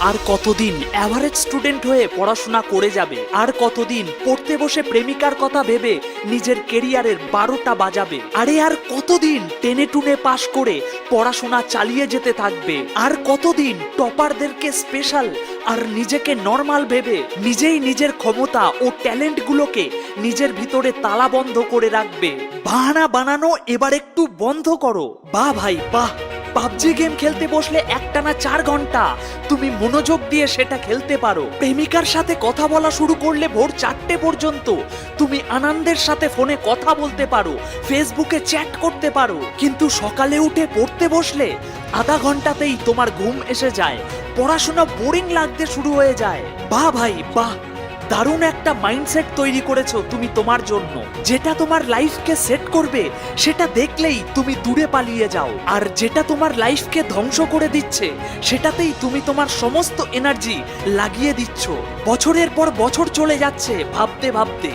আর কতদিন average student হয়ে পড়াশোনা করে যাবে, আর কতদিন পড়তে বসে প্রেমিকার কথা ভেবে নিজের কেরিয়ারের 12টা বাজাবে, আরে আর কতদিন টেনে টুনে পাশ করে পড়াশোনা চালিয়ে যেতে থাকবে, আর কতদিন টপারদেরকে স্পেশাল আর নিজেকে নর্মাল ভেবে নিজেই নিজের ক্ষমতা ও ট্যালেন্টগুলোকে নিজের ভিতরে তালাবন্ধ করে রাখবে। বাহানা বানানো এবার একটু বন্ধ করো। বাহ ভাই বাহ, পাবজি গেম খেলতে বসলে একটানা 4 ঘন্টা তুমি মনোযোগ দিয়ে সেটা খেলতে পারো। প্রেমিকার সাথে কথা বলা শুরু করলে ভোর 4টে পর্যন্ত তুমি আনন্দের সাথে ফোনে কথা বলতে পারো, ফেসবুকে চ্যাট করতে পারো। কিন্তু সকালে উঠে পড়তে বসলে আধা ঘন্টাতেই তোমার ঘুম এসে যায়, পড়াশোনা বোরিং লাগতে শুরু হয়ে যায়। বাহ ভাই বাহ, দারুণ একটা মাইন্ডসেট তৈরি করেছো তুমি তোমার জন্য। যেটা তোমার লাইফকে সেট করবে সেটা দেখলেই তুমি দূরে পালিয়ে যাও, আর যেটা তোমার লাইফকে ধ্বংস করে দিচ্ছে সেটাতেই তুমি তোমার সমস্ত এনার্জি লাগিয়ে দিচ্ছ। বছরের পর বছর চলে যাচ্ছে ভাবতে ভাবতে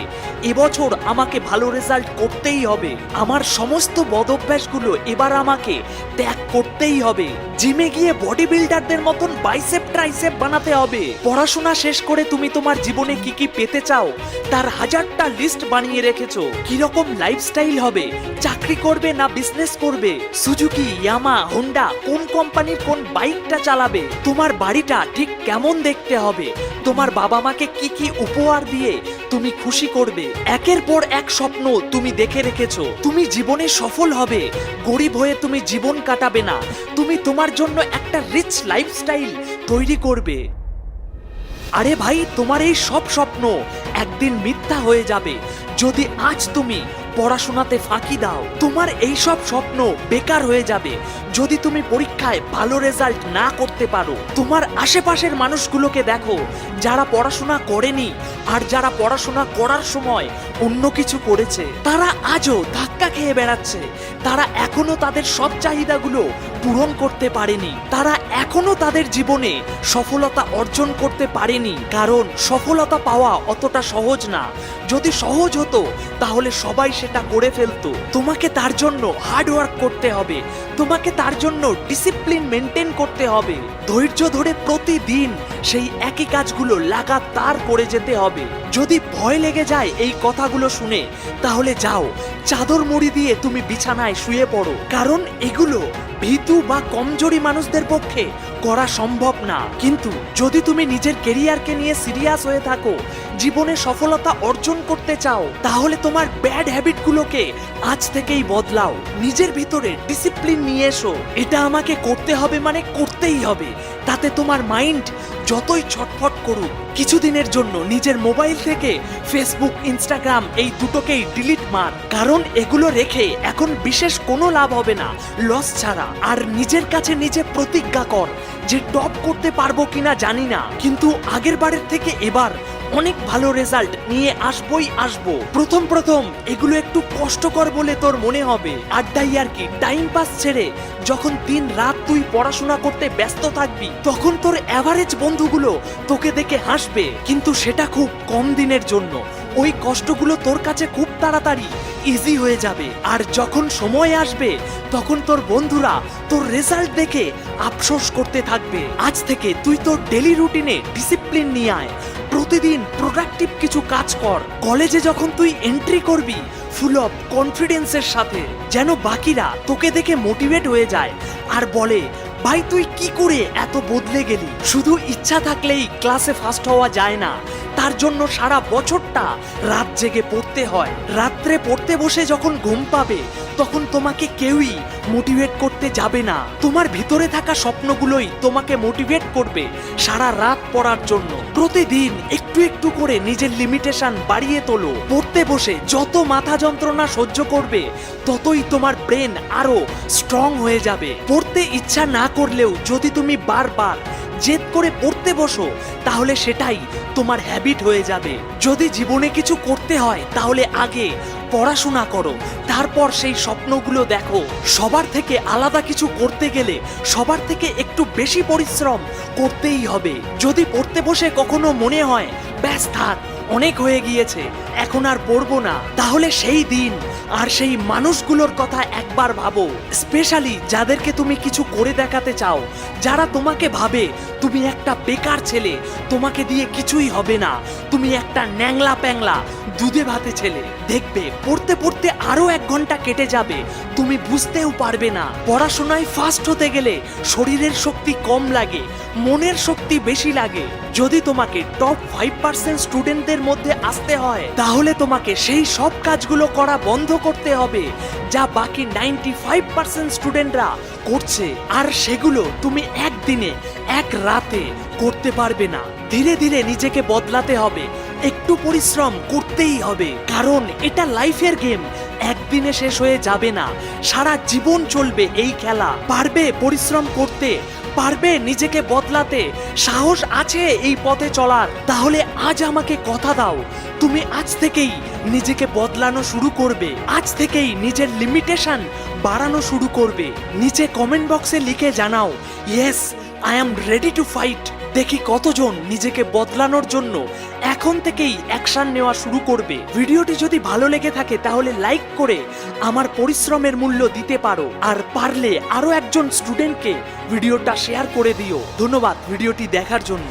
এবছর আমাকে ভালো রেজাল্ট করতেই হবে, আমার সমস্ত বদঅভ্যাসগুলো এবার আমাকে ত্যাগ করতেই হবে, জিমে গিয়ে বডি বিল্ডারদের মতন বাইসেপ ট্রাইসেপ বানাতে হবে। পড়াশোনা শেষ করে তুমি তোমার জীবনে কি কি পেতে চাও তার 1000টা লিস্ট বানিয়ে রেখেছো। কিরকম লাইফস্টাইল হবে, চাকরি করবে না বিজনেস করবে, সুজুকি ইয়ামা হোন্ডা কোন কোম্পানির কোন বাইকটা চালাবে, তোমার বাড়িটা ঠিক কেমন দেখতে হবে, তোমার বাবা মাকে কি কি উপহার দিয়ে তুমি খুশি করবে। একের পর এক স্বপ্ন তুমি দেখে রেখেছো। তুমি জীবনে সফল হবে, গরিব হয়ে তুমি জীবন কাটাবে না, তুমি তোমার জন্য একটা রিচ লাইফস্টাইল তৈরি করবে। আরে ভাই, তোমার এই সব স্বপ্ন একদিন মিথ্যা হয়ে যাবে যদি আজ তুমি পড়াশোনাতে ফাঁকি দাও। তোমার এই সব স্বপ্ন বেকার হয়ে যাবে যদি তুমি পরীক্ষায় ভালো রেজাল্ট না করতে পারো। তোমার আশেপাশের মানুষগুলোকে দেখো যারা পড়াশোনা করেনি আর যারা পড়াশোনা করার সময় অন্য কিছু করেছে, তারা আজও ধাক্কা খেয়ে বেড়াচ্ছে, তারা এখনো তাদের সব চাহিদাগুলো পূরণ করতে পারেনি, তারা এখনো তাদের জীবনে সফলতা অর্জন করতে পারেনি। কারণ সফলতা পাওয়া অতটা সহজ না, যদি সহজ হতো তাহলে সবাই সেটা করে ফেলতো। তোমাকে তার জন্য হার্ড ওয়ার্ক করতে হবে, তোমাকে তার জন্য ডিসিপ্লিন মেনটেন করতে হবে, ধৈর্য ধরে প্রতিদিন সেই একই কাজগুলো লাগাতার করে যেতে হবে। যদি ভয় লেগে যায় এই কথাগুলো শুনে তাহলে যাও, চাদর মুড়ি দিয়ে তুমি বিছানায় শুয়ে পড়ো, কারণ এগুলো ভীতু বা কমজোরি মানুষদের পক্ষে করা সম্ভব না। কিন্তু যদি তুমি নিজের কেরিয়ারকে নিয়ে সিরিয়াস হয়ে থাকো, জীবনে সফলতা অর্জন করতে চাও, তাহলে তোমার ব্যাড হ্যাবিটগুলোকে আজ থেকেই বদলাও, নিজের ভিতরে ডিসিপ্লিন নিয়ে এসো। এটা আমাকে করতে হবে মানে করতেই হবে, তাতে তোমার মাইন্ড যতই ছটফট করুক। কিছুদিনের জন্য নিজের মোবাইল থেকে ফেসবুক ইনস্টাগ্রাম এই দুটোকেই ডিলিট মার, কারণ এগুলো রেখে এখন বিশেষ কোনো লাভ হবে না লস ছাড়া। আর নিজের কাছে নিজে প্রতিজ্ঞা কর যে টপ করতে পারবো কিনা জানি না, কিন্তু আগের বারের থেকে এবার অনেক ভালো রেজাল্ট নিয়ে আসবই আসবো। প্রথম এগুলো একটু কষ্টকর বলে তোর মনে হবে, আড্ডাই আর কি টাইম পাস ছেড়ে যখন দিন রাত তুই পড়াশোনা করতে ব্যস্ত থাকবি তখন তোর অ্যাভারেজ বন্ধুগুলো তোকে দেখে হাসবে, কিন্তু সেটা খুব কম দিনের জন্য। ওই কষ্টগুলো তোর কাছে খুব তাড়াতাড়ি ইজি হয়ে যাবে, আর যখন সময় আসবে তখন তোর বন্ধুরা তোর রেজাল্ট দেখে আফসোস করতে থাকবে। আজ থেকে তুই তোর ডেলি রুটিনে ডিসিপ্লিন নিয়ে আয়, প্রতিদিন প্রোডাক্টিভ কিছু কাজ কর। কলেজে যখন তুই এন্ট্রি করবি ফুল অফ কনফিডেন্সের সাথে, যেন বাকিরা তোকে দেখে মোটিভেট হয়ে যায় আর বলে ভাই তুই কি করে এত বদলে গেলি। শুধু ইচ্ছা থাকলেই ক্লাসে ফার্স্ট হওয়া যায় না, তার জন্য সারা বছরটা রাত জেগে পড়তে হয়। রাত্রে পড়তে বসে যখন ঘুম পাবে তখন তোমাকে কেউই মোটিভেট করতে যাবে না, তোমার ভিতরে থাকা স্বপ্নগুলোই তোমাকে মোটিভেট করবে সারা রাত পড়ার জন্য। প্রতিদিন একটু একটু করে নিজের লিমিটেশন বাড়িয়ে তোলো। পড়তে বসে যত মাথা যন্ত্রণা সহ্য করবে ততই তোমার ব্রেন আরো স্ট্রং হয়ে যাবে। পড়তে ইচ্ছা না করলেও যদি তুমি বারবার জেদ করে পড়তে বসো তাহলে সেটাই তোমার হ্যাবিট হয়ে যাবে। যদি জীবনে কিছু করতে হয় তাহলে আগে পড়াশোনা করো, তারপর সেই স্বপ্নগুলো দেখো। সবার থেকে আলাদা কিছু করতে গেলে সবার থেকে একটু বেশি পরিশ্রম করতেই হবে। যদি পড়তে বসে কখনো মনে হয় ব্যাস থাক অনেক হয়ে গিয়েছে এখন আর পড়বো না, তাহলে সেই দিন আর সেই মানুষগুলোর কথা একবার ভাবো, স্পেশালি যাদেরকে তুমি কিছু করে দেখাতে চাও, যারা তোমাকে ভাবে তুমি একটা বেকার ছেলে, তোমাকে দিয়ে কিছুই হবে না, তুমি একটা ন্যাংলা প্যাংলা দুধে ভাতে ছেলে। দেখবে পড়তে পড়তে আরো 1 ঘন্টা কেটে যাবে, তুমি বুঝতেও পারবে না। পড়াশোনায় ফার্স্ট হতে গেলে শরীরের শক্তি কম লাগে, মনের শক্তি বেশি লাগে। যদি তোমাকে টপ 5% স্টুডেন্টদের মধ্যে আসতে হয়, তাহলে তোমাকে সেই সব কাজগুলো করা বন্ধ করতে হবে যা বাকি 95% স্টুডেন্টরা করছে। আর সেগুলো তুমি একদিনে, এক রাতে করতে পারবে না। ধীরে ধীরে নিজেকে বদলাতে হবে, একটু পরিশ্রম করতেই হবে, কারণ এটা লাইফের গেম, একদিনে শেষ হয়ে যাবে না, সারা জীবন চলবে এই খেলা। পারবে পরিশ্রম করতে, পারবে নিজেকে বদলাতে, সাহস আছে এই পথে চলার? তাহলে আজ আমাকে কথা দাও, তুমি আজ থেকেই নিজেকে বদলানো শুরু করবে, আজ থেকেই নিজের লিমিটেশন বাড়ানো শুরু করবে। নিচে কমেন্ট বক্সে লিখে জানাও, yes I am ready to fight. দেখি কতজন নিজেকে বদলানোর জন্য এখন থেকেই অ্যাকশন নেওয়া শুরু করবে। ভিডিওটি যদি ভালো লেগে থাকে তাহলে লাইক করে আমার পরিশ্রমের মূল্য দিতে পারো, আর পারলে আরো একজন স্টুডেন্টকে ভিডিওটা শেয়ার করে দিও। ধন্যবাদ ভিডিওটি দেখার জন্য।